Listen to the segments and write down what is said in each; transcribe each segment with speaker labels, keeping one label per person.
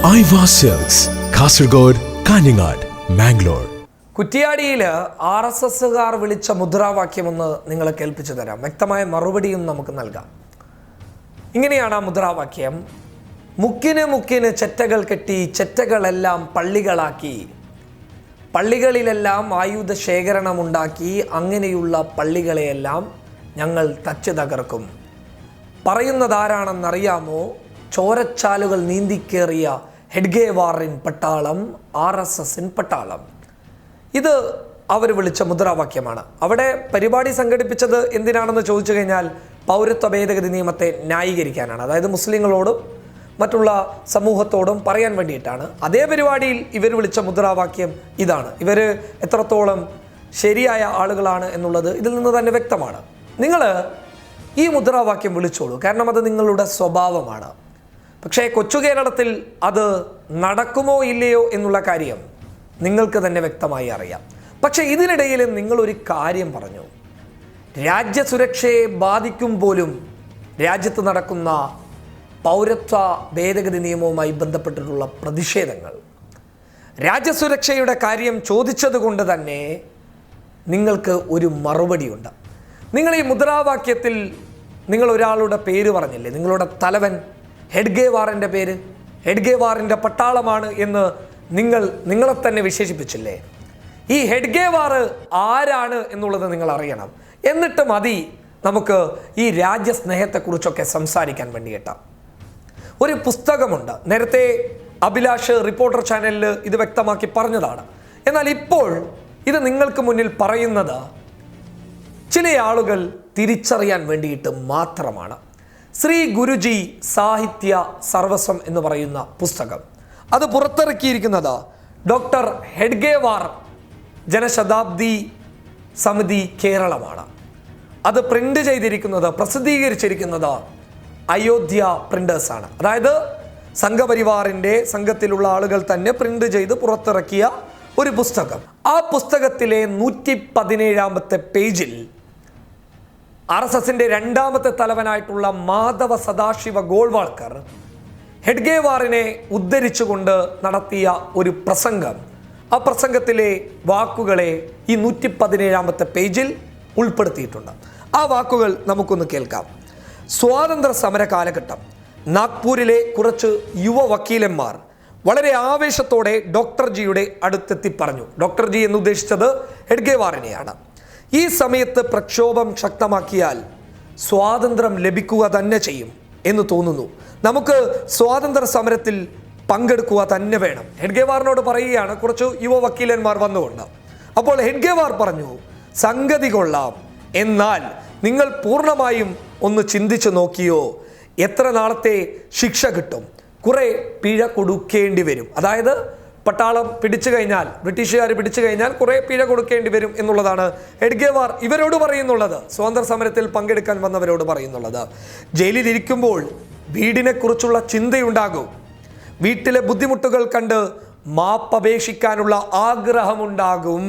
Speaker 1: Aiwa silks, Kasaragod, Kanhangad, Mangalore.
Speaker 2: കുറ്റിയാടിയിൽ RSSകാർ വിളിച്ച മുദ്രാവാക്യമൊന്ന് നിങ്ങളെ കേൾപ്പിച്ചു തരാം. വ്യക്തമായ മറുപടിയും നമുക്ക് നൽകാം. ഇങ്ങനെയാണ് ആ മുദ്രാവാക്യം: മുക്കിന് മുക്കിന് ചെറ്റകൾ കെട്ടി, ചെറ്റകളെല്ലാം പള്ളികളാക്കി, പള്ളികളിലെല്ലാം ആയുധ ശേഖരണമുണ്ടാക്കി, അങ്ങനെയുള്ള പള്ളികളെയെല്ലാം ഞങ്ങൾ തച്ച് തകർക്കും. പറയുന്നതാരാണെന്നറിയാമോ? ചോരച്ചാലുകൾ നീന്തിക്കേറിയ ഹെഡ്ഗേവാറിൻ പട്ടാളം, RSSൻ പട്ടാളം. ഇത് അവർ വിളിച്ച മുദ്രാവാക്യമാണ്. അവിടെ പരിപാടി സംഘടിപ്പിച്ചത് എന്തിനാണെന്ന് ചോദിച്ചു കഴിഞ്ഞാൽ പൗരത്വ ഭേദഗതി നിയമത്തെ ന്യായീകരിക്കാനാണ്. അതായത് മുസ്ലിങ്ങളോടും മറ്റുള്ള സമൂഹത്തോടും പറയാൻ വേണ്ടിയിട്ടാണ്. അതേ പരിപാടിയിൽ ഇവർ വിളിച്ച മുദ്രാവാക്യം ഇതാണ്. ഇവർ എത്രത്തോളം ശരിയായ ആളുകളാണ് എന്നുള്ളത് ഇതിൽ നിന്ന് തന്നെ വ്യക്തമാണ്. നിങ്ങൾ ഈ മുദ്രാവാക്യം വിളിച്ചോളൂ, കാരണം അത് നിങ്ങളുടെ സ്വഭാവമാണ്. പക്ഷേ കൊച്ചു കേരളത്തിൽ അത് നടക്കുമോ ഇല്ലയോ എന്നുള്ള കാര്യം നിങ്ങൾക്ക് തന്നെ വ്യക്തമായി അറിയാം. പക്ഷേ ഇതിനിടയിൽ നിങ്ങളൊരു കാര്യം പറഞ്ഞു. രാജ്യസുരക്ഷയെ ബാധിക്കും പോലും രാജ്യത്ത് നടക്കുന്ന പൗരത്വ ഭേദഗതി നിയമവുമായി ബന്ധപ്പെട്ടിട്ടുള്ള പ്രതിഷേധങ്ങൾ. രാജ്യസുരക്ഷയുടെ കാര്യം ചോദിച്ചത് കൊണ്ട് തന്നെ നിങ്ങൾക്ക് ഒരു മറുപടിയുണ്ട്. നിങ്ങൾ ഈ മുദ്രാവാക്യത്തിൽ നിങ്ങൾ ഒരാളുടെ പേര് പറഞ്ഞില്ലേ? നിങ്ങളുടെ തലവൻ ഹെഡ്ഗേവാറിൻ്റെ പേര്, ഹെഡ്ഗേവാറിൻ്റെ പട്ടാളമാണ് എന്ന് നിങ്ങളെ തന്നെ വിശേഷിപ്പിച്ചില്ലേ? ഈ ഹെഡ്ഗേവാർ ആരാണ് എന്നുള്ളത് നിങ്ങൾ അറിയണം. എന്നിട്ട് മതി നമുക്ക് ഈ രാജ്യസ്നേഹത്തെക്കുറിച്ചൊക്കെ സംസാരിക്കാൻ വേണ്ടിയിട്ട ഒരു പുസ്തകമുണ്ട്. നേരത്തെ അഭിലാഷ് റിപ്പോർട്ടർ ചാനലിൽ ഇത് വ്യക്തമാക്കി പറഞ്ഞതാണ്. എന്നാൽ ഇപ്പോൾ ഇത് നിങ്ങൾക്ക് മുന്നിൽ പറയുന്നത് ചില ആളുകൾ തിരിച്ചറിയാൻ വേണ്ടിയിട്ട് മാത്രമാണ്. ശ്രീ ഗുരുജി സാഹിത്യ സർവസ്വം എന്ന് പറയുന്ന പുസ്തകം, അത് പുറത്തിറക്കിയിരിക്കുന്നത് ഡോക്ടർ ഹെഡ്ഗേവാർ ജനശതാബ്ദി സമിതി കേരളമാണ്. അത് പ്രിന്റ് ചെയ്തിരിക്കുന്നത്, പ്രസിദ്ധീകരിച്ചിരിക്കുന്നത് അയോധ്യ പ്രിന്റേഴ്സാണ്. അതായത് സംഘപരിവാറിൻ്റെ സംഘത്തിലുള്ള ആളുകൾ തന്നെ പ്രിന്റ് ചെയ്ത് പുറത്തിറക്കിയ ഒരു പുസ്തകം. ആ പുസ്തകത്തിലെ 117-ാമത്തെ പേജിൽ RSSന്റെ രണ്ടാമത്തെ തലവനായിട്ടുള്ള മാധവ സദാശിവ ഗോൾവാൾക്കർ ഹെഡ്ഗേവാറിനെ ഉദ്ധരിച്ചുകൊണ്ട് നടത്തിയ ഒരു പ്രസംഗം, ആ പ്രസംഗത്തിലെ വാക്കുകളെ ഈ 117-ാമത്തെ പേജിൽ ഉൾപ്പെടുത്തിയിട്ടുണ്ട്. ആ വാക്കുകൾ നമുക്കൊന്ന് കേൾക്കാം. സ്വാതന്ത്ര്യ സമര കാലഘട്ടം നാഗ്പൂരിലെ കുറച്ച് യുവ വക്കീലന്മാർ വളരെ ആവേശത്തോടെ ഡോക്ടർ ജിയുടെ അടുത്തെത്തി പറഞ്ഞു. ഡോക്ടർ ജി എന്ന് ഉദ്ദേശിച്ചത് ഹെഡ്ഗേവാറിനെയാണ്. ഈ സമയത്ത് പ്രക്ഷോഭം ശക്തമാക്കിയാൽ സ്വാതന്ത്ര്യം ലഭിക്കുക തന്നെ ചെയ്യും എന്ന് തോന്നുന്നു. നമുക്ക് സ്വാതന്ത്ര്യ സമരത്തിൽ പങ്കെടുക്കുക തന്നെ വേണം. ഹെഡ്ഗേവാറിനോട് പറയുകയാണ് കുറച്ച് യുവ വക്കീലന്മാർ വന്നുകൊണ്ട്. അപ്പോൾ ഹെഡ്ഗേവാർ പറഞ്ഞു, സംഗതി കൊള്ളാം, എന്നാൽ നിങ്ങൾ പൂർണ്ണമായും ഒന്ന് ചിന്തിച്ചു നോക്കിയോ? എത്ര നാളത്തെ ശിക്ഷ കിട്ടും? കുറെ പിഴ കൊടുക്കേണ്ടി വരും. അതായത് പട്ടാളം പിടിച്ചു കഴിഞ്ഞാൽ, ബ്രിട്ടീഷുകാർ പിടിച്ചു കഴിഞ്ഞാൽ കുറെ പിഴ കൊടുക്കേണ്ടി വരും എന്നുള്ളതാണ് ഹെഡ്ഗേവാർ ഇവരോട് പറയുന്നുള്ളത്. സ്വാതന്ത്ര്യ സമരത്തിൽ പങ്കെടുക്കാൻ വന്നവരോട് പറയുന്നുള്ളത്. ജയിലിലിരിക്കുമ്പോൾ വീടിനെ കുറിച്ചുള്ള ചിന്തയുണ്ടാകും. വീട്ടിലെ ബുദ്ധിമുട്ടുകൾ കണ്ട് മാപ്പപേക്ഷിക്കാനുള്ള ആഗ്രഹമുണ്ടാകും.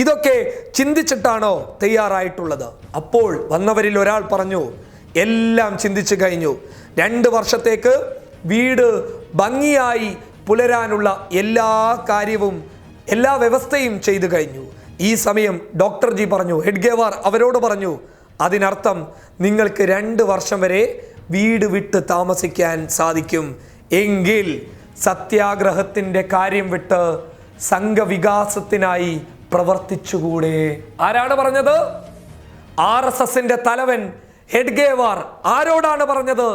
Speaker 2: ഇതൊക്കെ ചിന്തിച്ചിട്ടാണോ തയ്യാറായിട്ടുള്ളത്? അപ്പോൾ വന്നവരിൽ ഒരാൾ പറഞ്ഞു, എല്ലാം ചിന്തിച്ചു കഴിഞ്ഞു. 2 വർഷത്തേക്ക് വീട് ഭംഗിയായി പുലരാനുള്ള എല്ലാ കാര്യവും, എല്ലാ വ്യവസ്ഥയും ചെയ്തു കഴിഞ്ഞു. ഈ സമയം ഡോക്ടർ ജി പറഞ്ഞു, ഹെഡ്ഗേവാർ അവരോട് പറഞ്ഞു, അതിനർത്ഥം നിങ്ങൾക്ക് 2 വർഷം വരെ വീട് വിട്ട് താമസിക്കാൻ സാധിക്കും. എങ്കിൽ സത്യാഗ്രഹത്തിൻ്റെ കാര്യം വിട്ട് സംഘവികാസത്തിനായി പ്രവർത്തിച്ചുകൂടെ? ആരാണ് പറഞ്ഞത്? RSSന്റെ തലവൻ ഹെഡ്ഗേവാർ. ആരോടാണ് പറഞ്ഞത്?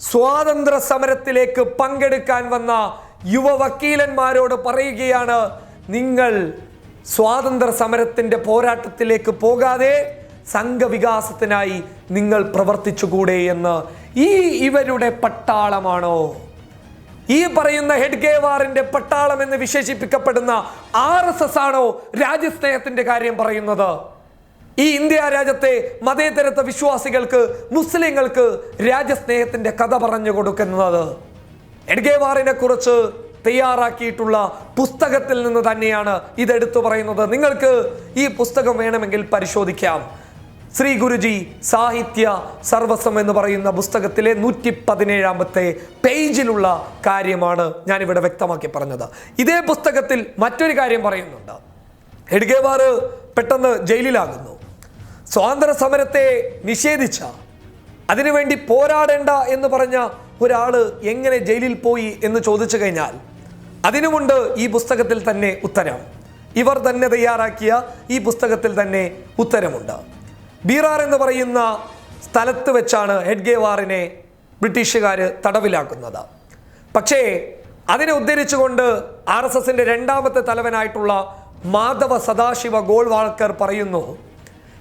Speaker 2: സ്വാതന്ത്ര്യ സമരത്തിലേക്ക് പങ്കെടുക്കാൻ വന്ന യുവ വക്കീലന്മാരോട് പറയുകയാണ്, നിങ്ങൾ സ്വാതന്ത്ര്യ സമരത്തിന്റെ പോരാട്ടത്തിലേക്ക് പോകാതെ സംഘവികാസത്തിനായി നിങ്ങൾ പ്രവർത്തിച്ചുകൂടെ എന്ന്. ഇവരുടെ പട്ടാളമാണോ ഈ പറയുന്ന ഹെഡ്ഗേവാറിന്റെ പട്ടാളം എന്ന് വിശേഷിപ്പിക്കപ്പെടുന്ന RSS ആണോ രാജ്യസ്നേഹത്തിന്റെ കാര്യം പറയുന്നത്? ഈ ഇന്ത്യ രാജ്യത്തെ മതേതരത്വ വിശ്വാസികൾക്ക്, മുസ്ലിങ്ങൾക്ക് രാജ്യസ്നേഹത്തിന്റെ കഥ പറഞ്ഞു കൊടുക്കുന്നത് ഹെഡ്ഗേവാറിനെ കുറിച്ച് തയ്യാറാക്കിയിട്ടുള്ള പുസ്തകത്തിൽ നിന്ന് തന്നെയാണ് ഇതെടുത്തു പറയുന്നത്. നിങ്ങൾക്ക് ഈ പുസ്തകം വേണമെങ്കിൽ പരിശോധിക്കാം. ശ്രീ ഗുരുജി സാഹിത്യ സർവസ്വം എന്ന് പറയുന്ന പുസ്തകത്തിലെ 117 പേജിലുള്ള കാര്യമാണ് ഞാനിവിടെ വ്യക്തമാക്കി പറഞ്ഞത്. ഇതേ പുസ്തകത്തിൽ മറ്റൊരു കാര്യം പറയുന്നുണ്ട്. ഹെഡ്ഗേവാർ പെട്ടെന്ന് ജയിലിലാകുന്നു. സ്വാതന്ത്ര്യ സമരത്തെ നിഷേധിച്ച, അതിനുവേണ്ടി പോരാടേണ്ട എന്ന് പറഞ്ഞ ഒരാള് എങ്ങനെ ജയിലിൽ പോയി എന്ന് ചോദിച്ചു കഴിഞ്ഞാൽ അതിനുമുണ്ട് ഈ പുസ്തകത്തിൽ തന്നെ ഉത്തരം. ഇവർ തന്നെ തയ്യാറാക്കിയ ഈ പുസ്തകത്തിൽ തന്നെ ഉത്തരമുണ്ട്. ബീറാർ എന്ന് പറയുന്ന സ്ഥലത്ത് വെച്ചാണ് ഹെഡ്ഗേവാറിനെ ബ്രിട്ടീഷുകാർ തടവിലാക്കുന്നത്. പക്ഷേ അതിനെ ഉദ്ധരിച്ചുകൊണ്ട് RSSന്റെ രണ്ടാമത്തെ തലവനായിട്ടുള്ള മാധവ സദാശിവ ഗോൾവാൾക്കർ പറയുന്നു,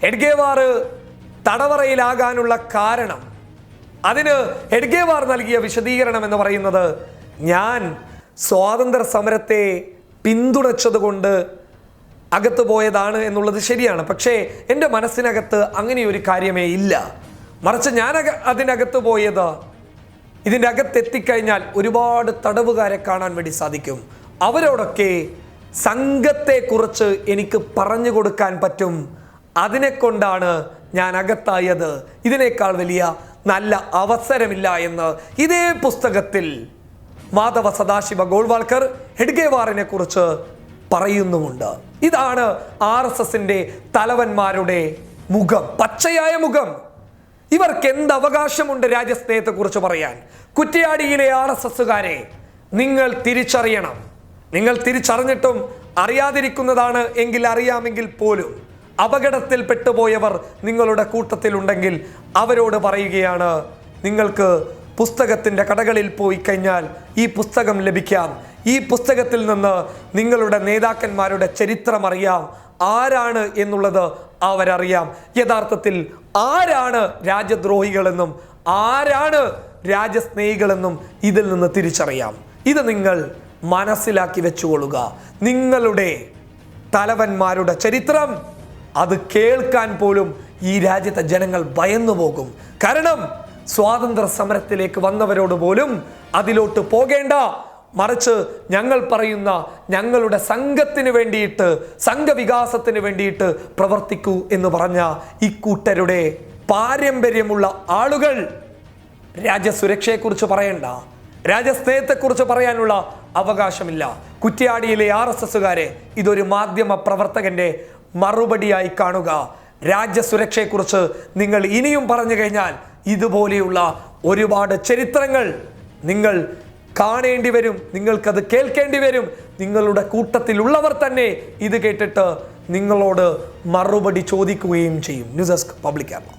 Speaker 2: ഹെഡ്ഗേവാർ തടവറയിലാകാനുള്ള കാരണം, അതിന് ഹെഡ്ഗേവാർ നൽകിയ വിശദീകരണം എന്ന് പറയുന്നത്, ഞാൻ സ്വാതന്ത്ര്യ സമരത്തെ പിന്തുണച്ചത് കൊണ്ട് അകത്ത് പോയതാണ് എന്നുള്ളത് ശരിയാണ്. പക്ഷേ എൻ്റെ മനസ്സിനകത്ത് അങ്ങനെയൊരു കാര്യമേ ഇല്ല. മറിച്ച് ഞാൻ അതിനകത്ത് പോയത്, ഇതിൻ്റെ അകത്തെത്തിക്കഴിഞ്ഞാൽ ഒരുപാട് തടവുകാരെ കാണാൻ വേണ്ടി സാധിക്കും. അവരോടൊക്കെ സംഘത്തെക്കുറിച്ച് എനിക്ക് പറഞ്ഞു കൊടുക്കാൻ പറ്റും. അതിനെക്കൊണ്ടാണ് ഞാൻ അകത്തായത്. ഇതിനേക്കാൾ വലിയ നല്ല അവസരമില്ല എന്ന് ഇതേ പുസ്തകത്തിൽ മാധവ സദാശിവ ഗോൾവാൾക്കർ ഹെഡ്ഗേവാറിനെ കുറിച്ച് പറയുന്നുമുണ്ട്. ഇതാണ് RSSന്റെ തലവന്മാരുടെ മുഖം, പച്ചയായ മുഖം. ഇവർക്ക് എന്ത് അവകാശമുണ്ട് രാജ്യസ്നേഹത്തെ കുറിച്ച് പറയാൻ? കുറ്റ്യാടിയിലെ RSSകാരെ നിങ്ങൾ തിരിച്ചറിയണം. നിങ്ങൾ തിരിച്ചറിഞ്ഞിട്ടും അറിയാതിരിക്കുന്നതാണ് എങ്കിൽ അറിയാമെങ്കിൽ പോലും അപകടത്തിൽ പെട്ടുപോയവർ നിങ്ങളുടെ കൂട്ടത്തിലുണ്ടെങ്കിൽ അവരോട് പറയുകയാണ്, നിങ്ങൾക്ക് പുസ്തകത്തിൻ്റെ കടകളിൽ പോയി കഴിഞ്ഞാൽ ഈ പുസ്തകം ലഭിക്കാം. ഈ പുസ്തകത്തിൽ നിന്ന് നിങ്ങളുടെ നേതാക്കന്മാരുടെ ചരിത്രം അറിയാം. ആരാണ് എന്നുള്ളത് അവരറിയാം. യഥാർത്ഥത്തിൽ ആരാണ് രാജ്യദ്രോഹികളെന്നും ആരാണ് രാജ്യസ്നേഹികളെന്നും ഇതിൽ നിന്ന് തിരിച്ചറിയാം. ഇത് നിങ്ങൾ മനസ്സിലാക്കി വെച്ചുകൊള്ളുക. നിങ്ങളുടെ തലവന്മാരുടെ ചരിത്രം അത് കേൾക്കാൻ പോലും ഈ രാജ്യത്തെ ജനങ്ങൾ ഭയന്നു പോകും. കാരണം സ്വാതന്ത്ര്യ സമരത്തിലേക്ക് വന്നവരോട് പോലും അതിലോട്ട് പോകേണ്ട, മറിച്ച് ഞങ്ങൾ പറയുന്ന ഞങ്ങളുടെ സംഘത്തിന് വേണ്ടിയിട്ട്, സംഘവികാസത്തിന് വേണ്ടിയിട്ട് പ്രവർത്തിക്കൂ എന്ന് പറഞ്ഞ ഇക്കൂട്ടരുടെ പാരമ്പര്യമുള്ള ആളുകൾ രാജ്യസുരക്ഷയെക്കുറിച്ച് പറയണ്ട, രാജ്യസ്നേഹത്തെക്കുറിച്ച് പറയാനുള്ള അവകാശമില്ല. കുറ്റ്യാടിയിലെ RSSകാരെ ഇതൊരു മാധ്യമ പ്രവർത്തകന്റെ മറുപടിയായി കാണുക. രാജ്യസുരക്ഷയെക്കുറിച്ച് നിങ്ങൾ ഇനിയും പറഞ്ഞു കഴിഞ്ഞാൽ ഇതുപോലെയുള്ള ഒരുപാട് ചരിത്രങ്ങൾ നിങ്ങൾ കാണേണ്ടി വരും, നിങ്ങൾക്കത് കേൾക്കേണ്ടി വരും. നിങ്ങളുടെ കൂട്ടത്തിലുള്ളവർ തന്നെ ഇത് കേട്ടിട്ട് നിങ്ങളോട് മറുപടി ചോദിക്കുകയും ചെയ്യും. News desk public Kerala.